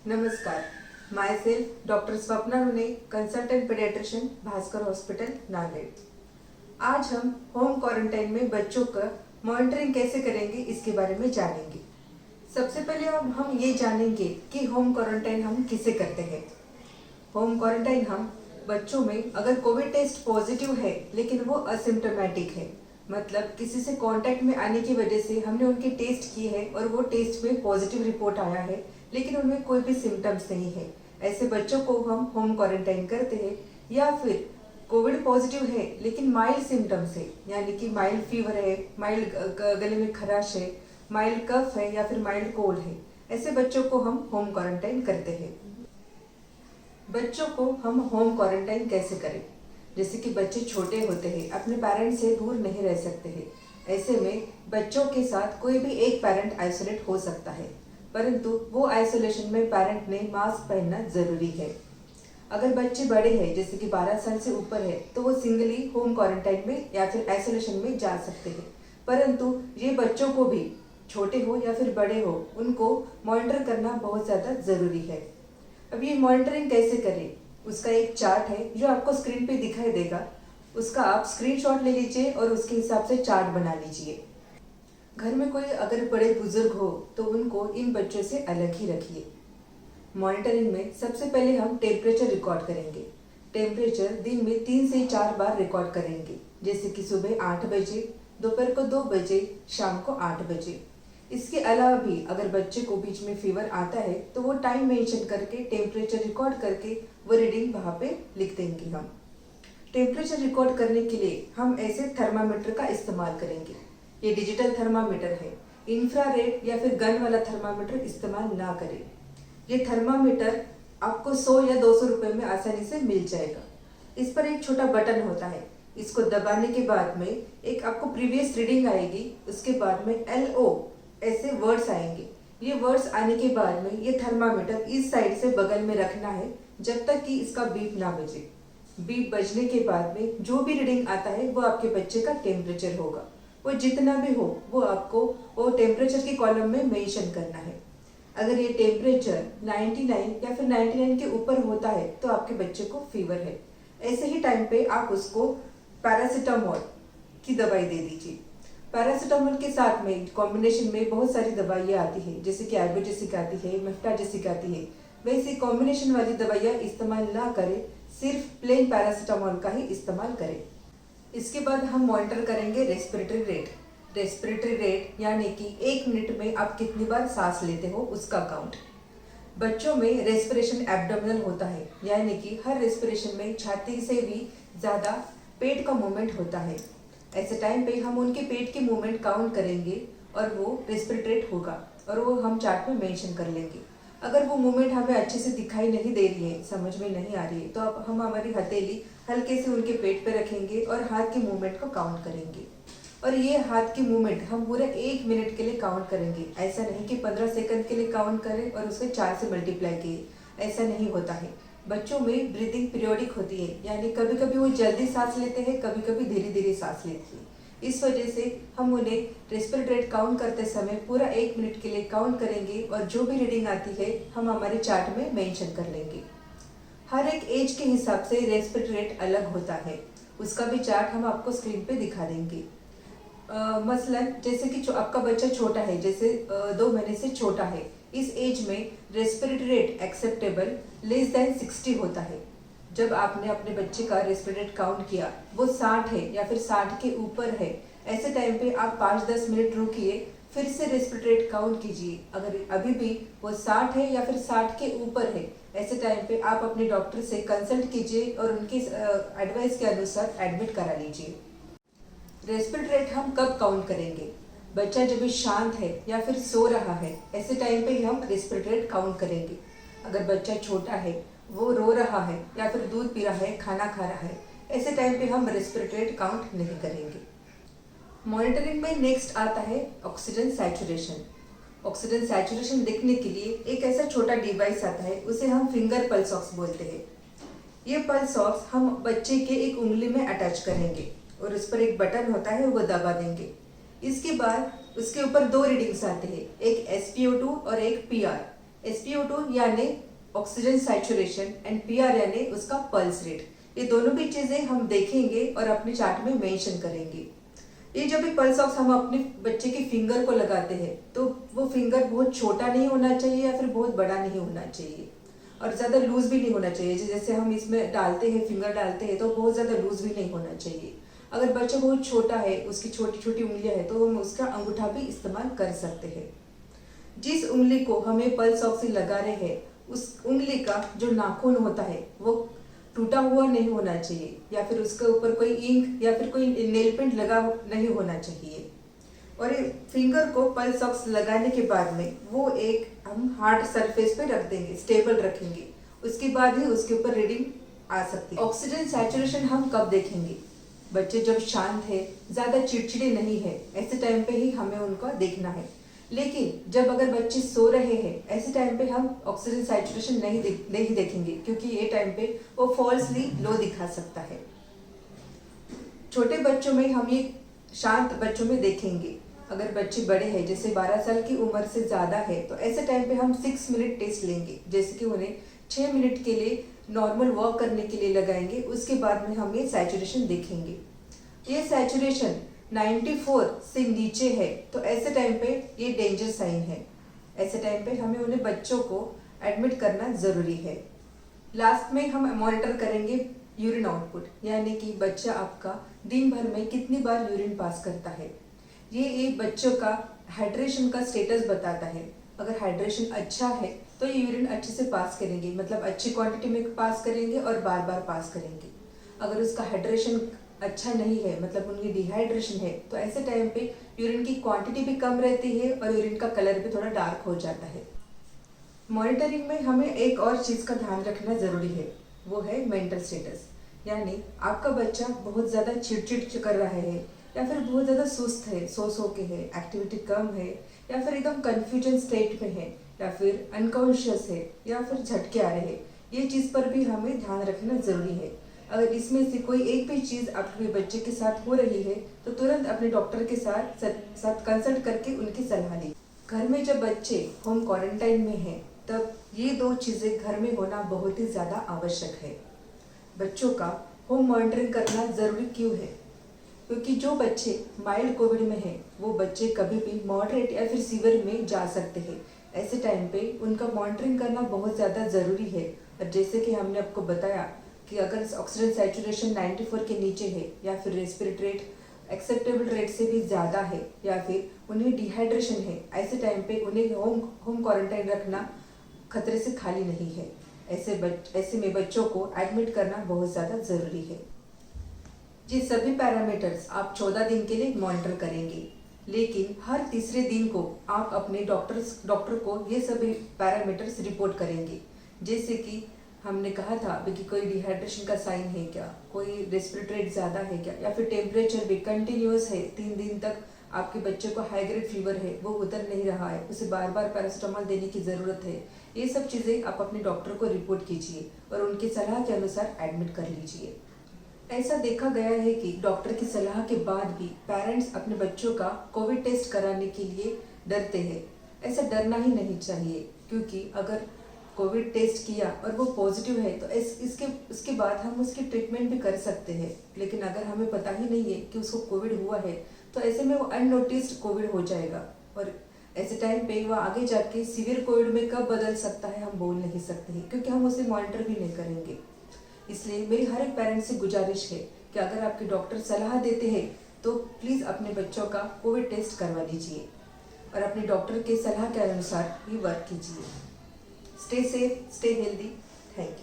नमस्कार, my self doctor Swapna Rune, consultant pediatrician, Bhaskar hospital, Nanded. आज हम होम क्वारंटाइन में बच्चों का मॉनिटरिंग कैसे करेंगे इसके बारे में जानेंगे। सबसे पहले हम ये जानेंगे कि होम क्वारंटाइन हम किसे करते हैं। होम क्वारंटाइन हम बच्चों में अगर कोविड टेस्ट पॉजिटिव है लेकिन वो असिम्टोमेटिक है, मतलब किसी से कांटेक्ट में आने की वजह से हमने उनके टेस्ट किए हैं और वो टेस्ट में पॉजिटिव रिपोर्ट आया है लेकिन उनमें कोई भी सिम्टम्स नहीं है, ऐसे बच्चों को हम होम क्वारंटाइन करते हैं। या फिर कोविड पॉजिटिव है लेकिन माइल्ड सिम्टम्स है, यानी कि माइल्ड फीवर है, माइल्ड गले में खराश है, माइल्ड कफ है या फिर माइल्ड कोल्ड है, ऐसे बच्चों को हम होम क्वारंटाइन करते हैं। बच्चों को हम होम क्वारंटाइन कैसे करें? जैसे कि बच्चे छोटे होते हैं, अपने पेरेंट्स से दूर नहीं रह सकते हैं, ऐसे में बच्चों के साथ कोई भी एक पेरेंट आइसोलेट हो सकता है, परंतु वो आइसोलेशन में पेरेंट ने मास्क पहनना जरूरी है। अगर बच्चे बड़े हैं, जैसे कि 12 साल से ऊपर है, तो वो सिंगली होम क्वारंटाइन में या फिर आइसोलेशन में जा सकते हैं, परंतु ये बच्चों को भी, छोटे हो या फिर बड़े हो, उनको मॉनिटर करना बहुत ज़्यादा ज़रूरी है। अब ये मॉनिटरिंग कैसे करें, उसका एक चार्ट है जो आपको स्क्रीन पे दिखाई देगा, उसका आप स्क्रीनशॉट ले लीजिए और उसके हिसाब से चार्ट बना लीजिए। घर में कोई अगर बड़े बुजुर्ग हो तो उनको इन बच्चों से अलग ही रखिए। मॉनिटरिंग में सबसे पहले हम टेम्परेचर रिकॉर्ड करेंगे। टेम्परेचर दिन में 3 से 4 बार रिकॉर्ड करेंगे, जैसे कि सुबह 8 बजे, दोपहर को 2 बजे, शाम को 8 बजे। इसके अलावा भी अगर बच्चे को बीच में फीवर आता है तो वो टाइम मेंशन करके टेम्परेचर रिकॉर्ड करके वो रीडिंग वहाँ पे लिख देंगे। हम टेम्परेचर रिकॉर्ड करने के लिए हम ऐसे थर्मामीटर का इस्तेमाल करेंगे। ये डिजिटल थर्मामीटर है, इंफ्रारेड या फिर गन वाला थर्मामीटर इस्तेमाल ना करें। ये थर्मामीटर आपको 100 या 200 रुपए में आसानी से मिल जाएगा। इस पर एक छोटा बटन होता है, इसको दबाने के बाद में एक आपको प्रीवियस रीडिंग आएगी, उसके बाद में LO ऐसे वर्ड्स आएंगे। ये वर्ड्स आने के बाद में ये थर्मामीटर इस साइड से बगल में रखना है जब तक कि इसका बीप ना बजे। बीप बजने के बाद में जो भी रीडिंग आता है वो आपके बच्चे का टेम्परेचर होगा। वो जितना भी हो वो आपको वो टेम्परेचर के कॉलम में मेंशन करना है। अगर ये टेम्परेचर 99 या फिर 99 के ऊपर होता है तो आपके बच्चे को फीवर है। ऐसे ही टाइम पे आप उसको पैरासीटामोल की दवाई दे दीजिए। पैरासीटामोल के साथ में कॉम्बिनेशन में बहुत सारी दवाइयाँ आती है, जैसे कि आइबुप्रोफेन आती है, मेफ्टाजेसिक आती है। वैसे कॉम्बिनेशन वाली दवाइयाँ इस्तेमाल ना करें, सिर्फ प्लेन पैरासीटामोल का ही इस्तेमाल करें। इसके बाद हम मॉनिटर करेंगे रेस्पिरेटरी रेट। रेस्पिरेटरी रेट यानी कि 1 मिनट में आप कितनी बार सांस लेते हो उसका काउंट। बच्चों में रेस्पिरेशन एब्डोमिनल होता है, यानी कि हर रेस्पिरेशन में छाती से भी ज़्यादा पेट का मूवमेंट होता है। ऐसे टाइम पे हम उनके पेट के मूवमेंट काउंट करेंगे और वो रेस्पिरेटरी रेट होगा और वो हम चार्ट में मेंशन कर लेंगे। अगर वो मूवमेंट हमें अच्छे से दिखाई नहीं दे रही है, समझ में नहीं आ रही है, तो अब हम हमारी हथेली हल्के से उनके पेट पे रखेंगे और हाथ के मूवमेंट को काउंट करेंगे। और ये हाथ की मूवमेंट हम पूरे 1 मिनट के लिए काउंट करेंगे। ऐसा नहीं कि 15 सेकंड के लिए काउंट करें और उसके 4 से मल्टीप्लाई किए, ऐसा नहीं होता है। बच्चों में ब्रीदिंग पीरियोडिक होती है, यानी कभी कभी वो जल्दी सांस लेते हैं, कभी कभी धीरे धीरे सांस लेते हैं। इस वजह से हम उन्हें रेस्पिरेटरी रेट काउंट करते समय पूरा 1 मिनट के लिए काउंट करेंगे और जो भी रीडिंग आती है हम हमारे चार्ट में मेंशन कर लेंगे। हर एक एज के हिसाब से रेस्पिरेटरी रेट अलग होता है, उसका भी चार्ट हम आपको स्क्रीन पे दिखा देंगे। मसलन जैसे कि आपका बच्चा छोटा है, जैसे 2 महीने से छोटा है, इस एज में respiratory rate acceptable less than 60 होता है। जब आपने अपने बच्चे का रेस्पिरेटरी रेट काउंट किया वो 60 है या फिर 60 के ऊपर है, ऐसे टाइम पे आप 5-10 मिनट रुकिए, फिर से रेस्पिरेटरी रेट काउंट कीजिए। अगर अभी भी वो 60 है या फिर 60 के ऊपर है, ऐसे टाइम पे आप अपने डॉक्टर से कंसल्ट कीजिए और उनकी एडवाइस के अनुसार एडमिट करा लीजिए। रेस्पिरेटरी रेट हम कब काउंट करेंगे? बच्चा जब भी शांत है या फिर सो रहा है, ऐसे टाइम पे हम रेस्पिरेटरी रेट काउंट करेंगे। अगर बच्चा छोटा है, वो रो रहा है या फिर दूध पी रहा है, खाना खा रहा है, ऐसे टाइम पे हम रेस्पिरेटरी रेट काउंट नहीं करेंगे। मॉनिटरिंग में नेक्स्ट आता है ऑक्सीजन सैचुरेशन। ऑक्सीजन सैचुरेशन देखने के लिए एक ऐसा छोटा डिवाइस आता है, उसे हम फिंगर पल्स ऑक्स बोलते हैं। ये पल्स ऑक्स हम बच्चे के एक उंगली में अटैच करेंगे और उस पर एक बटन होता है, वो दबा देंगे। इसके बाद उसके ऊपर 2 रीडिंग्स आते हैं, एक SpO2 और एक PR। SpO2 यानी ऑक्सीजन सैचुरेशन एंड PR यानी उसका पल्स रेट, ये दोनों भी चीजें हम देखेंगे और अपने चार्ट में मेंशन करेंगे। ये जब भी पल्स ऑक्स हम अपने बच्चे के फिंगर को लगाते हैं तो वो फिंगर बहुत छोटा नहीं होना चाहिए या फिर बहुत बड़ा नहीं होना चाहिए और ज़्यादा लूज भी नहीं होना चाहिए। जैसे हम इसमें डालते हैं, फिंगर डालते हैं तो बहुत ज़्यादा लूज भी नहीं होना चाहिए। अगर बच्चा बहुत छोटा है, उसकी छोटी छोटी उंगलियां हैं, तो हम उसका अंगूठा भी इस्तेमाल कर सकते हैं। जिस उंगली को हमें पल्स ऑक्सी लगा रहे हैं उस उंगली का जो नाखून होता है वो टूटा हुआ नहीं होना चाहिए या फिर उसके ऊपर कोई इंक या फिर कोई नेल पेंट लगा नहीं होना चाहिए। और ये फिंगर को पल्स ऑक्स लगाने के बाद में वो एक हम हार्ड सरफेस पे रख देंगे, स्टेबल रखेंगे, उसके बाद ही उसके ऊपर रीडिंग आ सकती है। ऑक्सीजन सैचुरेशन हम कब देखेंगे? बच्चे जब शांत है, ज्यादा चिड़चिड़े नहीं है, ऐसे टाइम पे ही हमें उनका देखना है। लेकिन जब अगर बच्चे सो रहे हैं, ऐसे टाइम पे हम ऑक्सीजन सैचुरेशन नहीं देखेंगे क्योंकि ये टाइम पे वो फॉल्सली लो दिखा सकता है। छोटे बच्चों में हम ये शांत बच्चों में देखेंगे। अगर बच्चे बड़े हैं, जैसे 12 साल की उम्र से ज़्यादा है, तो ऐसे टाइम पे हम 6 मिनट टेस्ट लेंगे, जैसे कि उन्हें 6 मिनट के लिए नॉर्मल वॉक करने के लिए लगाएंगे। उसके बाद में हम ये सैचुरेशन देखेंगे। ये सैचुरेशन 94 से नीचे है तो ऐसे टाइम पे ये डेंजर साइन है। ऐसे टाइम पे हमें उन्हें बच्चों को एडमिट करना ज़रूरी है। लास्ट में हम मॉनिटर करेंगे यूरिन आउटपुट, यानी कि बच्चा आपका दिन भर में कितनी बार यूरिन पास करता है। ये एक बच्चों का हाइड्रेशन का स्टेटस बताता है। अगर हाइड्रेशन अच्छा है तो ये यूरिन अच्छे से पास करेंगे, मतलब अच्छी क्वांटिटी में पास करेंगे और बार बार पास करेंगे। अगर उसका हाइड्रेशन अच्छा नहीं है, मतलब उनकी डिहाइड्रेशन है, तो ऐसे टाइम पे यूरिन की क्वांटिटी भी कम रहती है और यूरिन का कलर भी थोड़ा डार्क हो जाता है। मॉनिटरिंग में हमें एक और चीज़ का ध्यान रखना ज़रूरी है, वो है मेंटल स्टेटस। यानी आपका बच्चा बहुत ज़्यादा चिड़चिड़ कर रहा है या फिर बहुत ज़्यादा सुस्त है, सो के है, एक्टिविटी कम है या फिर एकदम कन्फ्यूजन स्टेट में है या फिर अनकॉन्शियस है या फिर झटके आ रहे हैं, ये चीज़ पर भी हमें ध्यान रखना ज़रूरी है। अगर इसमें से कोई एक भी चीज़ आपके बच्चे के साथ हो रही है तो तुरंत अपने डॉक्टर के साथ कंसल्ट करके उनकी सलाह ली। घर में जब बच्चे होम क्वारंटाइन में हैं तब ये दो चीज़ें घर में होना बहुत ही ज़्यादा आवश्यक है। बच्चों का होम मॉनिटरिंग करना ज़रूरी क्यों है? क्योंकि जो बच्चे माइल्ड कोविड में हैं वो बच्चे कभी भी मॉडरेट या फिर सीवियर में जा सकते हैं। ऐसे टाइम पे उनका मॉनिटरिंग करना बहुत ज़्यादा ज़रूरी है। और जैसे कि हमने आपको बताया कि अगर ऑक्सीजन सैचुरेशन 94 के नीचे है या फिर रेस्पिरेटरी रेट एक्सेप्टेबल रेट से भी ज़्यादा है या फिर उन्हें डिहाइड्रेशन है, ऐसे टाइम पे उन्हें होम क्वारंटाइन रखना खतरे से खाली नहीं है। ऐसे में बच्चों को एडमिट करना बहुत ज़्यादा ज़रूरी है। ये सभी पैरामीटर्स आप 14 दिन के लिए मॉनिटर करेंगे, लेकिन हर तीसरे दिन को आप अपने डॉक्टर को ये सभी पैरामीटर्स रिपोर्ट करेंगे। जैसे कि हमने कहा था कि कोई डिहाइड्रेशन का साइन है क्या, कोई रेस्पिरेटरी रेट ज़्यादा है क्या, या फिर टेम्परेचर भी कंटिन्यूस है, 3 दिन तक आपके बच्चे को हाई ग्रेड फीवर है, वो उतर नहीं रहा है, उसे बार बार पैरासिटामोल देने की ज़रूरत है। ये सब चीज़ें आप अपने डॉक्टर को रिपोर्ट कीजिए और उनकी सलाह के अनुसार एडमिट कर लीजिए। ऐसा देखा गया है कि डॉक्टर की सलाह के बाद भी पेरेंट्स अपने बच्चों का कोविड टेस्ट कराने के लिए डरते हैं। ऐसा डरना ही नहीं चाहिए, क्योंकि अगर कोविड टेस्ट किया और वो पॉजिटिव है तो इसके बाद हम उसकी ट्रीटमेंट भी कर सकते हैं। लेकिन अगर हमें पता ही नहीं है कि उसको कोविड हुआ है तो ऐसे में वो अननोटिस्ड कोविड हो जाएगा और ऐसे टाइम पे वो आगे जाके सीवियर कोविड में कब बदल सकता है हम बोल नहीं सकते हैं, क्योंकि हम उसे मॉनिटर भी नहीं करेंगे। इसलिए मेरी हर एक पेरेंट्स से गुजारिश है कि अगर आपके डॉक्टर सलाह देते हैं तो प्लीज़ अपने बच्चों का कोविड टेस्ट करवा लीजिए और अपने डॉक्टर के सलाह के अनुसार ही वर्क कीजिए। Stay safe, stay healthy. Thank you.